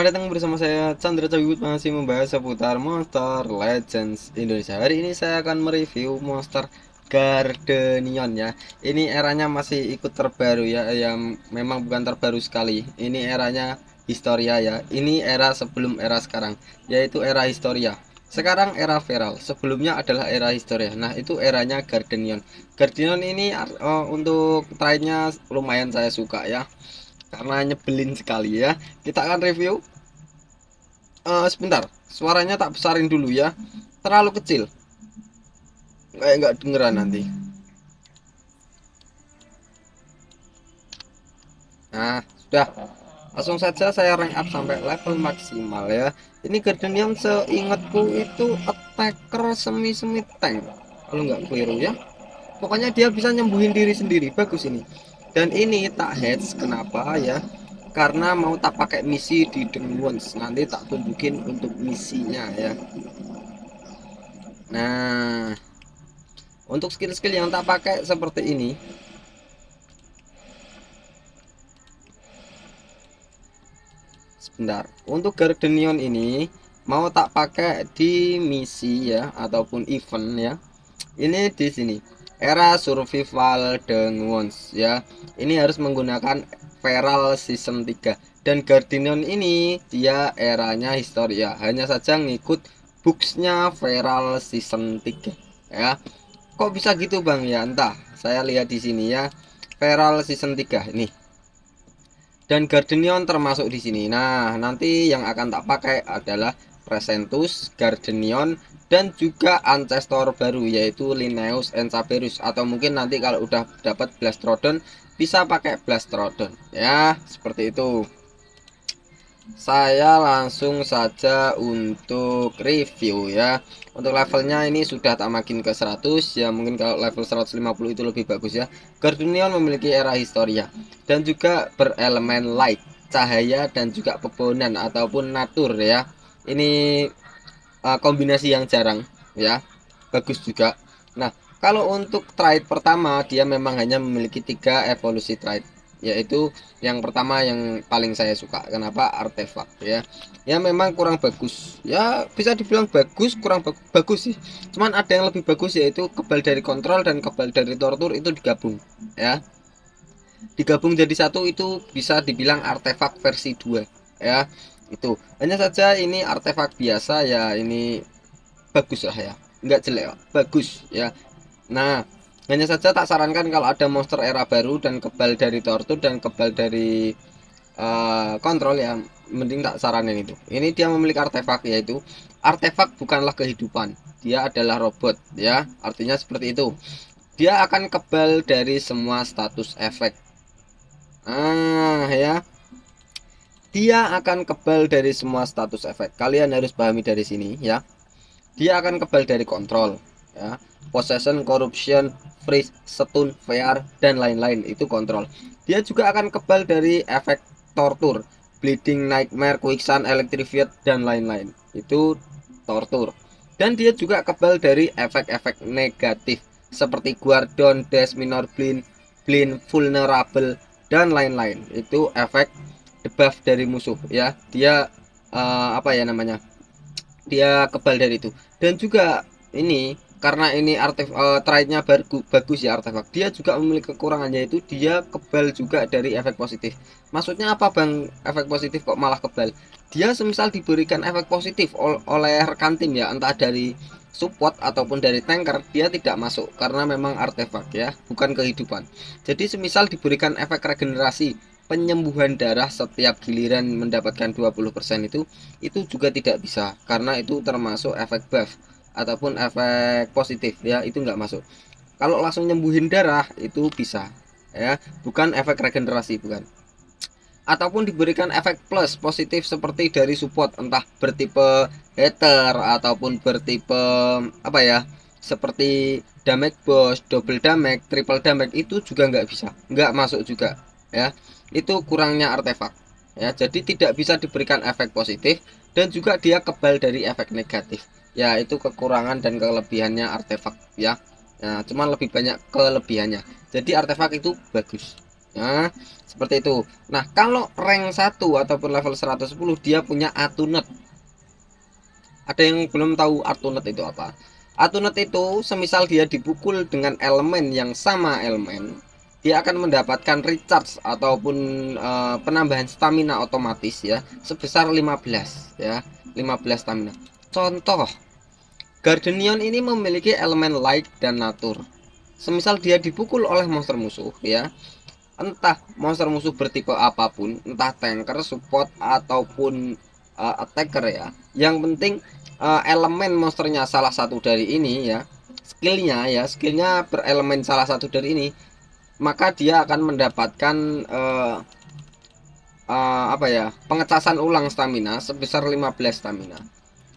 Selamat datang bersama saya Chandra Cabut, masih membahas seputar Monster Legends Indonesia. Hari ini saya akan mereview Monster Gardenion ya. Ini eranya masih ikut terbaru ya, yang memang bukan terbaru sekali. Ini eranya Historia ya. Ini era sebelum era sekarang, yaitu era Historia. Sekarang era Feral, sebelumnya adalah era Historia. Nah, itu eranya Gardenion. Gardenion ini untuk trade-nya lumayan saya suka ya, karena nyebelin sekali ya. Kita akan review. Sebentar, suaranya tak besarin dulu ya, terlalu kecil kayak nggak dengeran nanti. Nah, sudah, langsung saja saya rank up sampai level maksimal ya. Ini Garden yang seingatku itu attacker semi tank, kalau nggak keliru ya. Pokoknya dia bisa nyembuhin diri sendiri, bagus ini. Dan ini tak heads, kenapa ya? Karena mau tak pakai misi di The Ones, nanti tak tunjukin untuk misinya ya. Nah, untuk skill-skill yang tak pakai seperti ini. Sebentar, untuk Gardenion ini mau tak pakai di misi ya ataupun event ya. Ini di sini era survival Ones ya. Ini harus menggunakan Feral season 3 dan Gardenion ini dia eranya Historia. Hanya saja ngikut booksnya Feral season 3 ya. Kok bisa gitu Bang ya? Entah. Saya lihat di sini ya. Feral season 3 ini dan Gardenion termasuk di sini. Nah, nanti yang akan tak pakai adalah Presentus, Gardenion, dan juga ancestor baru yaitu Linnaeus Ensaberus, atau mungkin nanti kalau udah dapat Blastrodon bisa pakai Blastrodon ya, seperti itu. Saya langsung saja untuk review ya. Untuk levelnya ini sudah tak makin ke 100 ya, mungkin kalau level 150 itu lebih bagus ya. Gardenion memiliki era Historia dan juga berelemen light, cahaya, dan juga pepohonan ataupun natur ya. Ini kombinasi yang jarang ya, bagus juga. Nah, kalau untuk trade pertama dia memang hanya memiliki 3 evolusi trade, yaitu yang pertama yang paling saya suka, kenapa, artefak ya. Ya memang kurang bagus ya, bisa dibilang bagus, kurang bagus sih. Cuman ada yang lebih bagus, yaitu kebal dari kontrol dan kebal dari tortur, itu digabung ya, digabung jadi satu, itu bisa dibilang artefak versi 2 ya. Itu hanya saja ini artefak biasa ya, ini bagus lah ya, nggak jelek, bagus ya. Nah, hanya saja tak sarankan kalau ada monster era baru dan kebal dari tortur dan kebal dari kontrol ya, mending tak saranin itu. Ini dia memiliki artefak, yaitu artefak bukanlah kehidupan, dia adalah robot ya, artinya seperti itu. Dia akan kebal dari semua status efek. Ya, dia akan kebal dari semua status efek, kalian harus pahami dari sini ya. Dia akan kebal dari kontrol ya, possession, corruption, freeze, stun, VR, dan lain-lain, itu kontrol. Dia juga akan kebal dari efek tortur, bleeding, nightmare, quicksand, electrify, dan lain-lain, itu tortur. Dan dia juga kebal dari efek-efek negatif seperti guardon, dash, minor blind, vulnerable, dan lain-lain, itu efek debuff dari musuh ya. Dia apa ya namanya, dia kebal dari itu. Dan juga ini, karena ini trade-nya bagus ya, artefak, dia juga memiliki kekurangan, yaitu dia kebal juga dari efek positif. Maksudnya apa Bang, efek positif kok malah kebal? Dia semisal diberikan efek positif oleh rekan tim ya, entah dari support ataupun dari tanker, dia tidak masuk karena memang artefak ya, bukan kehidupan. Jadi semisal diberikan efek regenerasi, penyembuhan darah setiap giliran mendapatkan 20%, itu juga tidak bisa karena itu termasuk efek buff ataupun efek positif ya, itu nggak masuk. Kalau langsung nyembuhin darah itu bisa ya, bukan efek regenerasi, bukan. Ataupun diberikan efek plus positif seperti dari support, entah bertipe hater ataupun bertipe apa ya, seperti damage boss, double damage, triple damage, itu juga nggak bisa, nggak masuk juga ya. Itu kurangnya artefak ya, jadi tidak bisa diberikan efek positif dan juga dia kebal dari efek negatif ya. Itu kekurangan dan kelebihannya artefak ya. Nah, cuman lebih banyak kelebihannya, jadi artefak itu bagus Nah, seperti itu. Nah, kalau rank 1 ataupun level 110 dia punya Atunet. Ada yang belum tahu Atunet itu apa? Atunet itu semisal dia dipukul dengan elemen yang sama elemen, dia akan mendapatkan recharge ataupun penambahan stamina otomatis ya sebesar 15 ya, 15 stamina. Contoh, Gardenion ini memiliki elemen light dan natur. Semisal dia dipukul oleh monster musuh ya, entah monster musuh bertipe apapun, entah tanker, support ataupun attacker ya, yang penting elemen monsternya salah satu dari ini ya, skillnya berelemen salah satu dari ini, maka dia akan mendapatkan apa ya, pengecasan ulang stamina sebesar 15 stamina.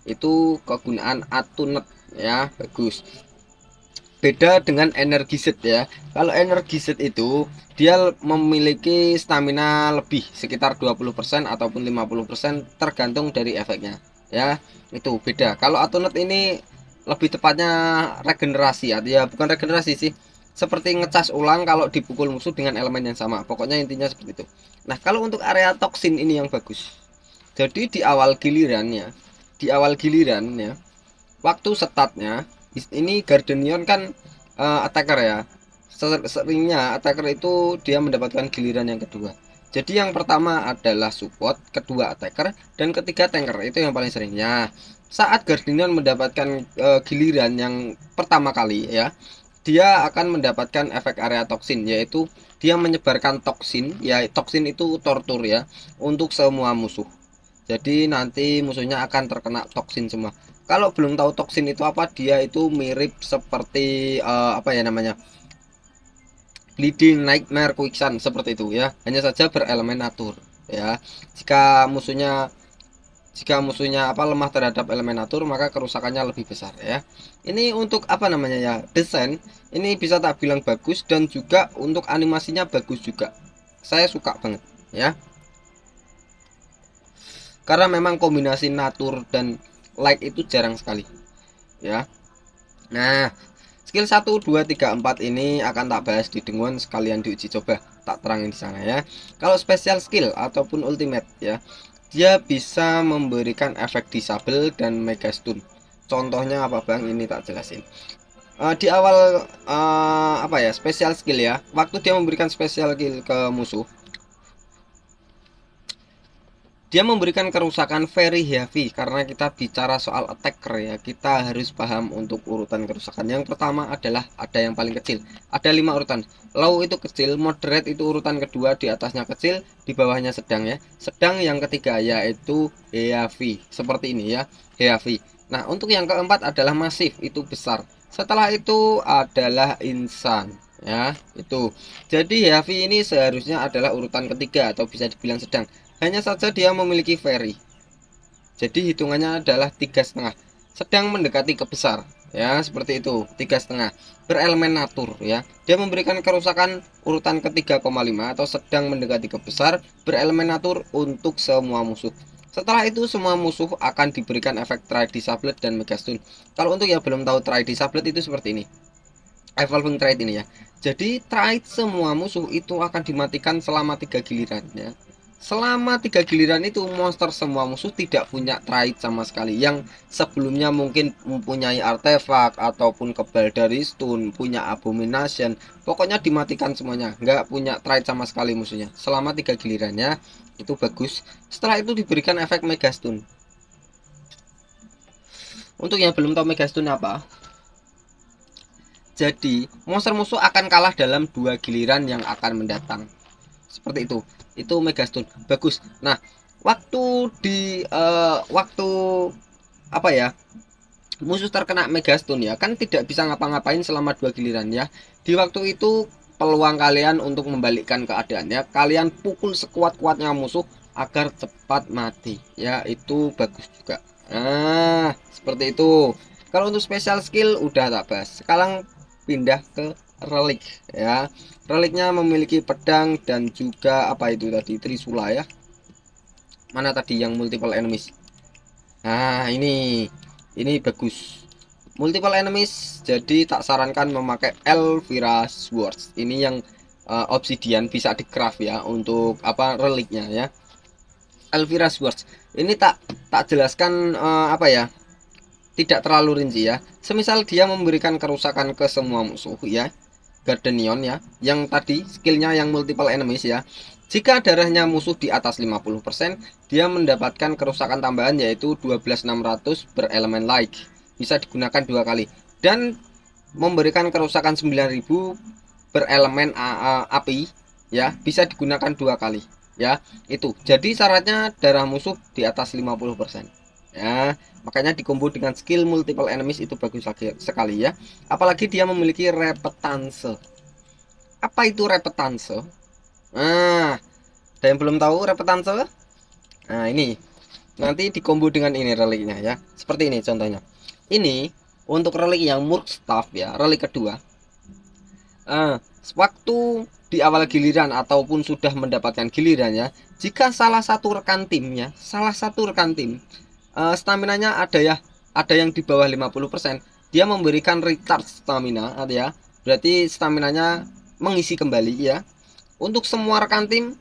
Itu kegunaan Atunet ya, bagus. Beda dengan energi set ya. Kalau energi set itu dia memiliki stamina lebih sekitar 20% ataupun 50% tergantung dari efeknya ya. Itu beda. Kalau Atunet ini lebih tepatnya regenerasi ya, bukan regenerasi sih, seperti ngecas ulang kalau dipukul musuh dengan elemen yang sama. Pokoknya intinya seperti itu. Nah, kalau untuk area toksin ini yang bagus. Jadi di awal giliran ya, waktu statnya ini Gardenion kan attacker ya. Seringnya attacker itu dia mendapatkan giliran yang kedua. Jadi yang pertama adalah support, kedua attacker, dan ketiga tanker. Itu yang paling seringnya. Saat Gardenion mendapatkan giliran yang pertama kali ya, dia akan mendapatkan efek area toksin, yaitu dia menyebarkan toksin ya. Toksin itu tortur ya untuk semua musuh. Jadi nanti musuhnya akan terkena toksin semua. Kalau belum tahu toksin itu apa, dia itu mirip seperti apa ya namanya, bleeding, nightmare, quicksand seperti itu ya. Hanya saja berelemen natur ya. Jika musuhnya apa, lemah terhadap elemen natur, maka kerusakannya lebih besar ya. Ini untuk apa namanya ya, desain ini bisa tak bilang bagus, dan juga untuk animasinya bagus juga. Saya suka banget ya. Karena memang kombinasi natur dan light itu jarang sekali ya. Nah, skill 1, 2, 3, 4 ini akan tak bahas di Dengon, sekalian diuji coba, tak terangin di sana ya. Kalau special skill ataupun ultimate ya, dia bisa memberikan efek disable dan mega stun. Contohnya apa bang, ini tak jelasin. Di awal apa ya, special skill ya, waktu dia memberikan special skill ke musuh, dia memberikan kerusakan very heavy. Karena kita bicara soal attacker ya, kita harus paham untuk urutan kerusakan. Yang pertama adalah ada yang paling kecil, ada 5 urutan. Low itu kecil, moderate itu urutan kedua, di atasnya kecil, di bawahnya sedang ya. Sedang yang ketiga yaitu heavy, seperti ini ya, heavy. Nah, untuk yang keempat adalah masif, itu besar. Setelah itu adalah insan ya, itu. Jadi heavy ini seharusnya adalah urutan ketiga atau bisa dibilang sedang. Hanya saja dia memiliki vary, jadi hitungannya adalah 3,5. Sedang mendekati ke besar ya, seperti itu, 3,5. Berelemen natur ya, dia memberikan kerusakan urutan ke 3,5 atau sedang mendekati ke besar, berelemen natur untuk semua musuh. Setelah itu semua musuh akan diberikan efek Try Disablet dan Mega Stun. Kalau untuk yang belum tahu, Try Disablet itu seperti ini, evolving trait ini ya. Jadi trait semua musuh itu akan dimatikan selama 3 giliran ya. Selama 3 giliran itu monster semua musuh tidak punya trait sama sekali. Yang sebelumnya mungkin mempunyai artefak ataupun kebal dari stun, punya abomination, pokoknya dimatikan semuanya, nggak punya trait sama sekali musuhnya selama 3 gilirannya. Itu bagus. Setelah itu diberikan efek mega stun. Untuk yang belum tahu mega stun apa, jadi monster musuh akan kalah dalam 2 giliran yang akan mendatang. Seperti itu mega stun, bagus. Nah, waktu apa ya, musuh terkena mega stun ya, kan tidak bisa ngapa-ngapain selama 2 giliran ya. Di waktu itu peluang kalian untuk membalikkan keadaannya, kalian pukul sekuat-kuatnya musuh agar cepat mati ya, itu bagus juga. Nah, seperti itu. Kalau untuk special skill udah tak bahas. Sekarang pindah ke relik ya. Reliknya memiliki pedang dan juga apa itu tadi, trisula ya. Mana tadi yang multiple enemies? Nah, ini bagus. Multiple enemies, jadi tak sarankan memakai Elvira Swords. Ini yang obsidian bisa di craft ya untuk apa reliknya ya. Elvira Swords ini tak jelaskan apa ya, tidak terlalu rinci ya. Semisal dia memberikan kerusakan ke semua musuh ya, Gardenion ya, yang tadi skillnya yang multiple enemies ya. Jika darahnya musuh di atas 50%, dia mendapatkan kerusakan tambahan yaitu 12.600 berelemen light. Bisa digunakan 2 kali dan memberikan kerusakan 9.000 berelemen api ya, bisa digunakan 2 kali ya. Itu jadi syaratnya darah musuh di atas 50% ya, makanya dikombo dengan skill multiple enemies itu bagus sekali ya. Apalagi dia memiliki repetanse. Apa itu repetanse? Nah, ada yang belum tahu repetanse? Nah, ini nanti dikombo dengan ini reliknya ya, seperti ini contohnya. Ini untuk relik yang Murk Staff ya, relik kedua. Waktu di awal giliran ataupun sudah mendapatkan giliran ya, jika salah satu rekan timnya, staminanya ada ya, ada yang di bawah 50%, dia memberikan recharge stamina ya. Berarti staminanya mengisi kembali ya. Untuk semua rekan tim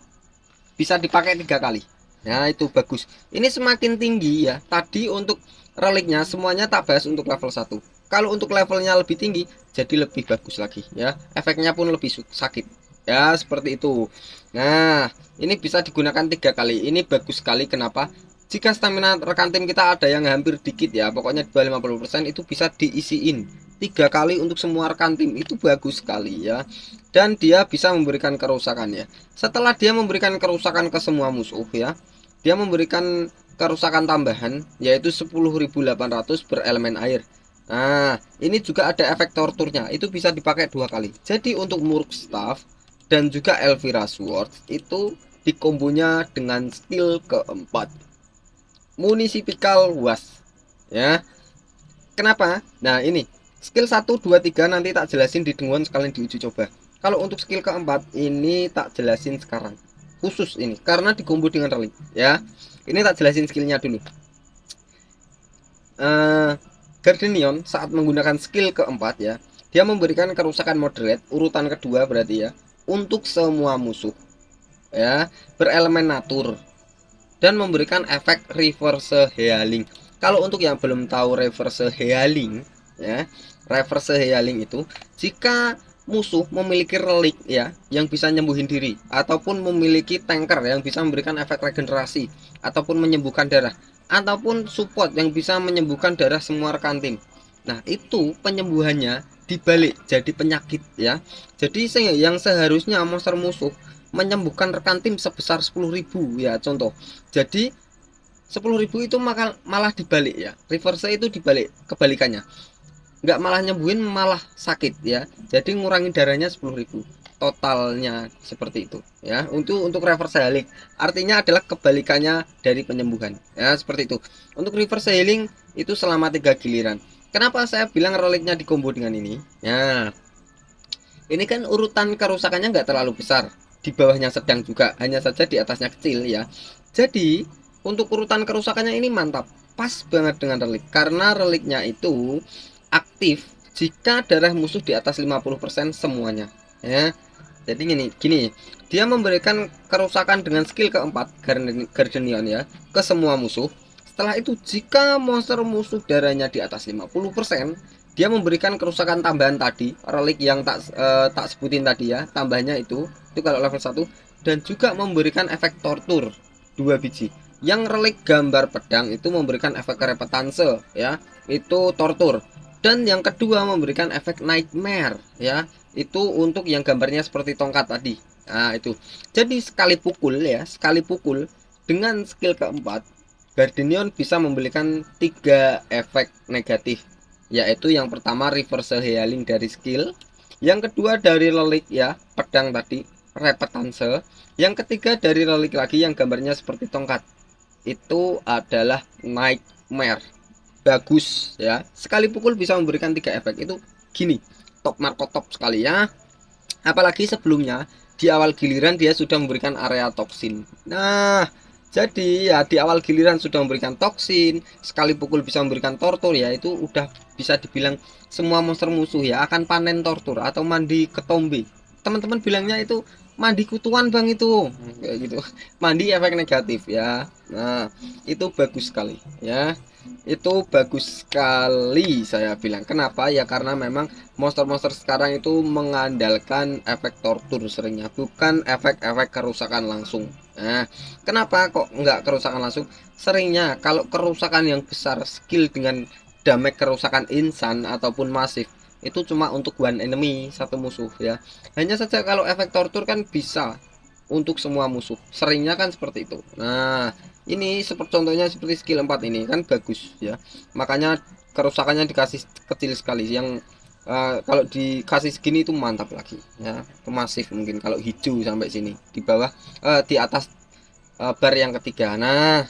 bisa dipakai 3 kali. Nah, itu bagus. Ini semakin tinggi ya. Tadi untuk reliknya semuanya tak bahas untuk level 1. Kalau untuk levelnya lebih tinggi jadi lebih bagus lagi ya. Efeknya pun lebih sakit. Ya, seperti itu. Nah, ini bisa digunakan 3 kali. Ini bagus sekali. Kenapa? Jika stamina rekan tim kita ada yang hampir dikit ya, pokoknya di bawah 50%, itu bisa diisiin 3 kali untuk semua rekan tim. Itu bagus sekali ya. Dan dia bisa memberikan kerusakan ya. Setelah dia memberikan kerusakan ke semua musuh ya, dia memberikan kerusakan tambahan yaitu 10.800 berelemen air. Nah, ini juga ada efek torturnya, itu bisa dipakai 2 kali. Jadi untuk Murk Staff dan juga Elvira Sword itu dikombonya dengan skill keempat, Municipal Was ya. Kenapa? Nah, ini skill 1, 2, 3 nanti tak jelasin di denguan sekalian diuji coba. Kalau untuk skill keempat ini tak jelasin sekarang khusus ini karena dikombo dengan relik ya. Ini tak jelasin skillnya dulu. Gardenion saat menggunakan skill keempat ya, dia memberikan kerusakan moderate urutan kedua berarti ya untuk semua musuh ya, berelemen natur dan memberikan efek reverse healing. Kalau untuk yang belum tahu reverse healing ya, reverse healing itu jika musuh memiliki relik ya yang bisa nyembuhin diri ataupun memiliki tanker yang bisa memberikan efek regenerasi ataupun menyembuhkan darah ataupun support yang bisa menyembuhkan darah semua rekan tim. Nah, itu penyembuhannya dibalik jadi penyakit ya. Jadi yang seharusnya monster musuh menyembuhkan rekan tim sebesar 10.000 ya contoh. Jadi 10.000 itu malah dibalik ya. Reverse itu dibalik, kebalikannya. Nggak malah nyembuhin, malah sakit ya. Jadi ngurangin darahnya 10.000. Totalnya seperti itu ya. Untuk reverse healing artinya adalah kebalikannya dari penyembuhan ya, seperti itu. Untuk reverse healing itu selama 3 giliran. Kenapa saya bilang reliknya dikombo dengan ini ya, ini kan urutan kerusakannya nggak terlalu besar, di bawahnya sedang juga, hanya saja di atasnya kecil ya. Jadi untuk urutan kerusakannya ini mantap, pas banget dengan relik karena reliknya itu aktif jika darah musuh di atas 50% semuanya ya. Jadi gini, dia memberikan kerusakan dengan skill keempat Gardenion ya ke semua musuh. Setelah itu jika monster musuh darahnya di atas 50%, dia memberikan kerusakan tambahan tadi, relik yang tak sebutin tadi ya, tambahnya itu kalau level 1, dan juga memberikan efek tortur 2 biji. Yang relik gambar pedang itu memberikan efek repetanse ya, itu tortur. Dan yang kedua memberikan efek nightmare ya, itu untuk yang gambarnya seperti tongkat tadi. Nah, itu jadi sekali pukul ya, sekali pukul dengan skill keempat Gardenion bisa memberikan 3 efek negatif, yaitu yang pertama reverse healing dari skill, yang kedua dari relik ya, pedang tadi repetanse, yang ketiga dari relik lagi yang gambarnya seperti tongkat, itu adalah nightmare. Bagus ya, sekali pukul bisa memberikan 3 efek, itu gini, top markot top sekali ya. Apalagi sebelumnya di awal giliran dia sudah memberikan area toksin. Nah, jadi ya di awal giliran sudah memberikan toksin, sekali pukul bisa memberikan tortur ya, itu udah bisa dibilang semua monster musuh ya akan panen tortur atau mandi ketombe teman-teman bilangnya itu mandi kutuan bang itu kayak gitu. Mandi efek negatif ya. Nah itu bagus sekali ya, itu bagus sekali saya bilang. Kenapa ya, karena memang monster-monster sekarang itu mengandalkan efek tortur seringnya, bukan efek-efek kerusakan langsung. Nah kenapa kok nggak kerusakan langsung? Seringnya kalau kerusakan yang besar, skill dengan damage kerusakan insan ataupun masif, itu cuma untuk one enemy, satu musuh ya. Hanya saja kalau efek tortur kan bisa untuk semua musuh, seringnya kan seperti itu. Nah ini seperti contohnya seperti skill 4 ini kan bagus ya, makanya kerusakannya dikasih kecil sekali. Yang kalau dikasih segini itu mantap lagi ya, itu masif. Mungkin kalau hijau sampai sini di bawah, di atas bar yang ketiga. Nah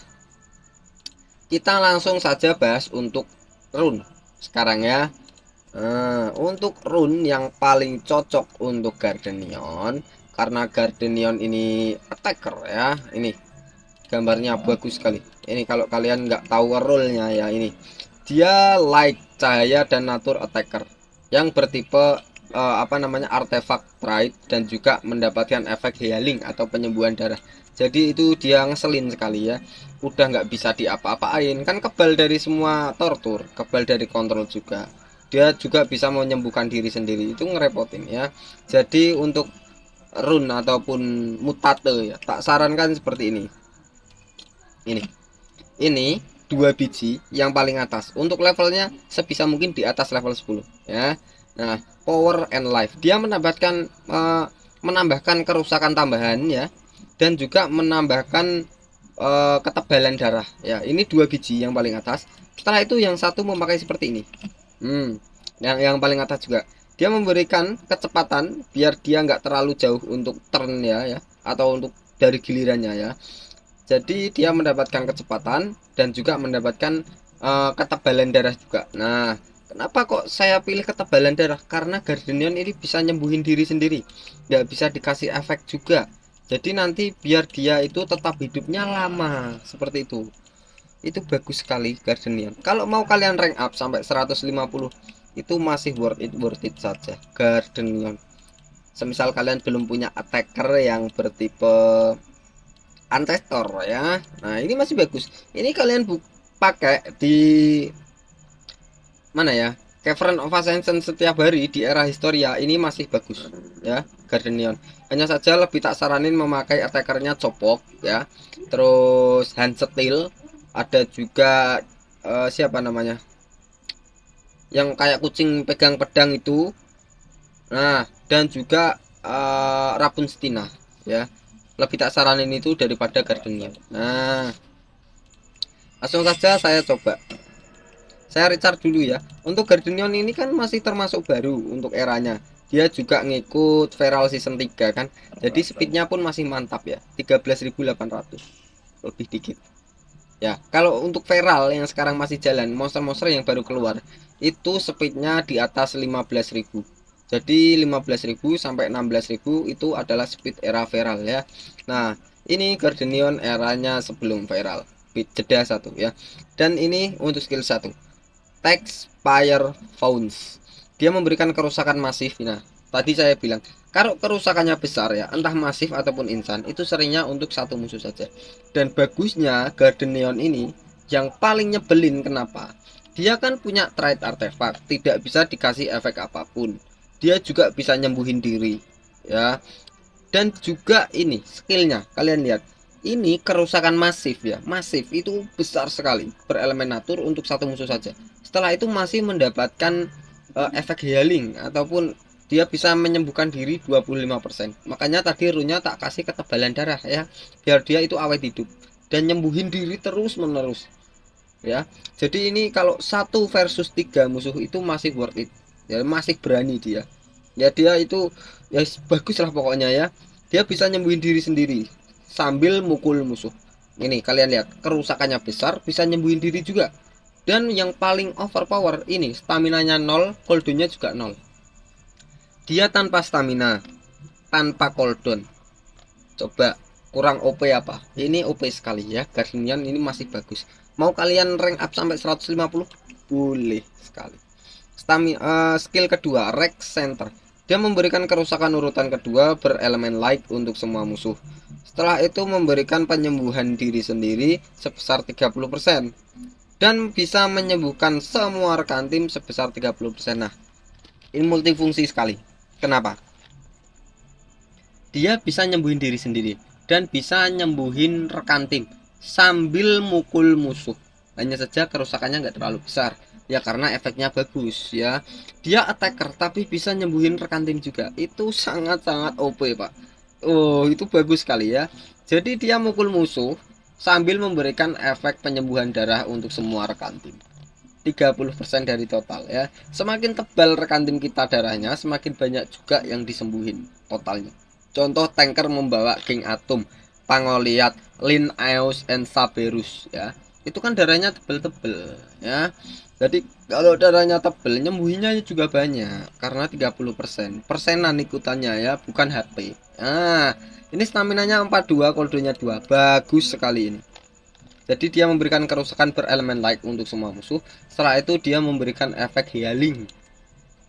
kita langsung saja bahas untuk rune sekarang ya. Untuk rune yang paling cocok untuk Gardenion, karena Gardenion ini attacker ya, ini gambarnya bagus sekali. Ini kalau kalian nggak tahu role-nya ya, ini dia light, cahaya dan natur attacker yang bertipe apa namanya, artefak trait, dan juga mendapatkan efek healing atau penyembuhan darah. Jadi itu dia ngeselin sekali ya, udah nggak bisa diapa-apain kan, kebal dari semua tortur, kebal dari kontrol juga. Dia juga bisa menyembuhkan diri sendiri, itu ngerepotin ya. Jadi untuk rune ataupun mutate ya, tak sarankan seperti ini. Ini 2 biji yang paling atas, untuk levelnya sebisa mungkin di atas level 10 ya. Nah power and life, dia menambahkan kerusakan tambahan ya, dan juga menambahkan ketebalan darah ya. Ini 2 biji yang paling atas. Setelah itu yang satu memakai seperti ini. Yang paling atas juga dia memberikan kecepatan biar dia nggak terlalu jauh untuk turn ya, atau untuk dari gilirannya ya. Jadi dia mendapatkan kecepatan dan juga mendapatkan ketebalan darah juga. Nah kenapa kok saya pilih ketebalan darah? Karena Gardenion ini bisa nyembuhin diri sendiri, nggak bisa dikasih efek juga. Jadi nanti biar dia itu tetap hidupnya lama seperti itu. Itu bagus sekali Gardenion. Kalau mau kalian rank up sampai 150, itu masih worth it saja Gardenion. Semisal kalian belum punya attacker yang bertipe ancestor ya, nah ini masih bagus. Ini kalian pakai di mana ya, Cavern of Ascension setiap hari di era Historia, ini masih bagus ya Gardenion. Hanya saja lebih tak saranin memakai attackernya Copok ya, terus Hand Steel, ada juga siapa namanya yang kayak kucing pegang pedang itu. Nah dan juga Rapunsteina ya, lebih tak saranin itu daripada Gardenion. Nah langsung saja saya coba, saya recharge dulu ya. Untuk Gardenion ini kan masih termasuk baru untuk eranya, dia juga ngikut Feral season 3 kan, jadi speednya pun masih mantap ya, 13.800 lebih dikit ya. Kalau untuk Feral yang sekarang masih jalan, monster-monster yang baru keluar, itu speednya di atas 15.000. Jadi 15.000 sampai 16.000 itu adalah speed era Feral ya. Nah ini Gardenion eranya sebelum Feral, jeda satu ya. Dan ini untuk skill 1 Text Fire Founds, dia memberikan kerusakan masif. Nah tadi saya bilang kalau kerusakannya besar ya, entah masif ataupun insan, itu seringnya untuk satu musuh saja. Dan bagusnya Gardenion ini yang paling nyebelin, kenapa? Dia kan punya trait artefak, tidak bisa dikasih efek apapun, dia juga bisa nyembuhin diri ya. Dan juga ini skillnya, kalian lihat, ini kerusakan masif ya, masif itu besar sekali, berelemen natur untuk satu musuh saja. Setelah itu masih mendapatkan efek healing, ataupun dia bisa menyembuhkan diri 25%. Makanya tadi runnya tak kasih ketebalan darah ya, biar dia itu awet hidup dan nyembuhin diri terus menerus ya. Jadi ini kalau 1 versus 3 musuh itu masih worth it ya, masih berani dia ya. Dia itu ya bagus lah pokoknya ya, dia bisa nyembuhin diri sendiri sambil mukul musuh. Ini kalian lihat, kerusakannya besar, bisa nyembuhin diri juga. Dan yang paling overpower ini, staminanya 0, cooldownnya juga 0. Dia tanpa stamina, tanpa cooldown, coba kurang OP apa? Ini OP sekali ya. Gardenion ini masih bagus. Mau kalian rank up sampai 150, boleh sekali. Skill kedua Rex Center, Dia memberikan kerusakan urutan kedua berelemen like untuk semua musuh. Setelah itu memberikan penyembuhan diri sendiri sebesar 30% dan bisa menyembuhkan semua rekan tim sebesar 30%. Nah, ini multifungsi sekali. Kenapa? Dia bisa nyembuhin diri sendiri dan bisa nyembuhin rekan tim sambil mukul musuh. Hanya saja kerusakannya nggak terlalu besar ya, karena efeknya bagus ya. Dia attacker tapi bisa nyembuhin rekan tim juga. Itu sangat-sangat OP, Pak. Oh, itu bagus sekali ya. Jadi dia mukul musuh sambil memberikan efek penyembuhan darah untuk semua rekan tim. 30% dari total ya. Semakin tebal rekan tim kita darahnya, semakin banyak juga yang disembuhin totalnya. Contoh tanker membawa King Atom, Pangoliat, Lin Eos, and Saberus ya. Itu kan darahnya tebel-tebel ya. Jadi kalau darahnya tebel, nyembuhinnya juga banyak karena 30%. Persenan ikutannya ya, bukan HP. Nah, ini stamina-nya 42, koldonya 2. Bagus sekali ini. Jadi dia memberikan kerusakan berelemen light untuk semua musuh. Setelah itu dia memberikan efek healing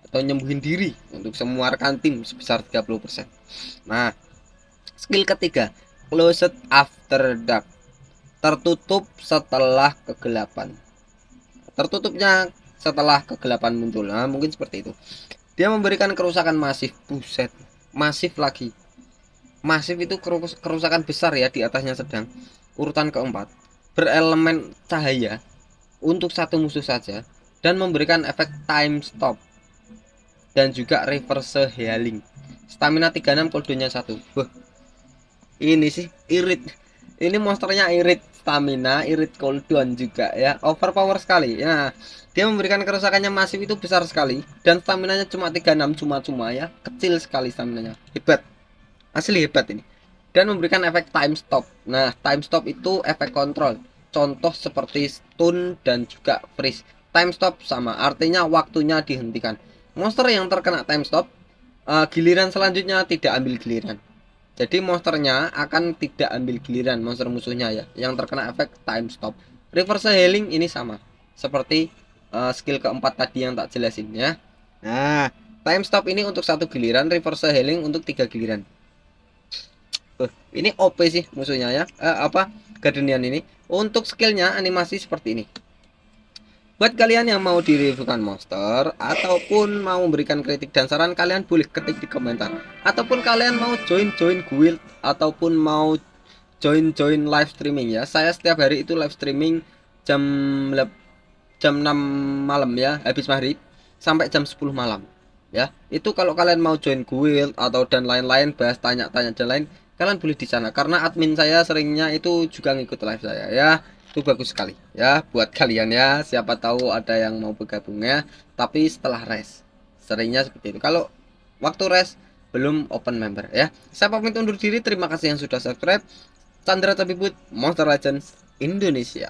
atau nyembuhin diri untuk semua rekan tim sebesar 30%. Nah, skill ketiga, Closed After Dark. Tertutup setelah kegelapan. Tertutupnya setelah kegelapan muncul. Nah, mungkin seperti itu. Dia memberikan kerusakan masif. Buset, masif lagi. Masif itu kerusakan besar ya, di atasnya sedang. Urutan keempat, berelemen cahaya untuk satu musuh saja dan memberikan efek time stop dan juga reverse healing. Stamina 36, koldenya 1. Ini sih irit. Ini monsternya irit stamina, irit cooldown juga ya. Overpower sekali. Ya, dia memberikan kerusakannya masif itu besar sekali dan staminanya cuma 36, cuma-cuma ya. Kecil sekali staminanya. Hebat. Asli hebat ini. Dan memberikan efek time stop. Nah, time stop itu efek kontrol. Contoh seperti stun dan juga freeze. Time stop sama artinya waktunya dihentikan. Monster yang terkena time stop, giliran selanjutnya tidak ambil giliran. Jadi monsternya akan tidak ambil giliran, monster musuhnya ya, yang terkena efek time stop. Reverse healing ini sama seperti skill keempat tadi yang tak jelasin ya. Nah, time stop ini untuk satu giliran, reverse healing untuk 3 giliran. Ini OP sih musuhnya ya. Gardenian ini. Untuk skillnya animasi seperti ini. Buat kalian yang mau direviewkan monster ataupun mau memberikan kritik dan saran, kalian boleh ketik di komentar. Ataupun kalian mau join guild ataupun mau join live streaming ya. Saya setiap hari itu live streaming jam 6 malam ya, habis maghrib sampai jam 10 malam. Ya, itu kalau kalian mau join guild atau dan lain-lain, bahas tanya-tanya dan lain, kalian boleh di sana karena admin saya seringnya itu juga ngikut live saya ya. Itu bagus sekali ya buat kalian ya, siapa tahu ada yang mau bergabung ya, tapi setelah res seringnya seperti itu. Kalau waktu res belum open member ya. Saya pamit undur diri, terima kasih yang sudah subscribe. Chandra Tabibut, Monster Legends Indonesia.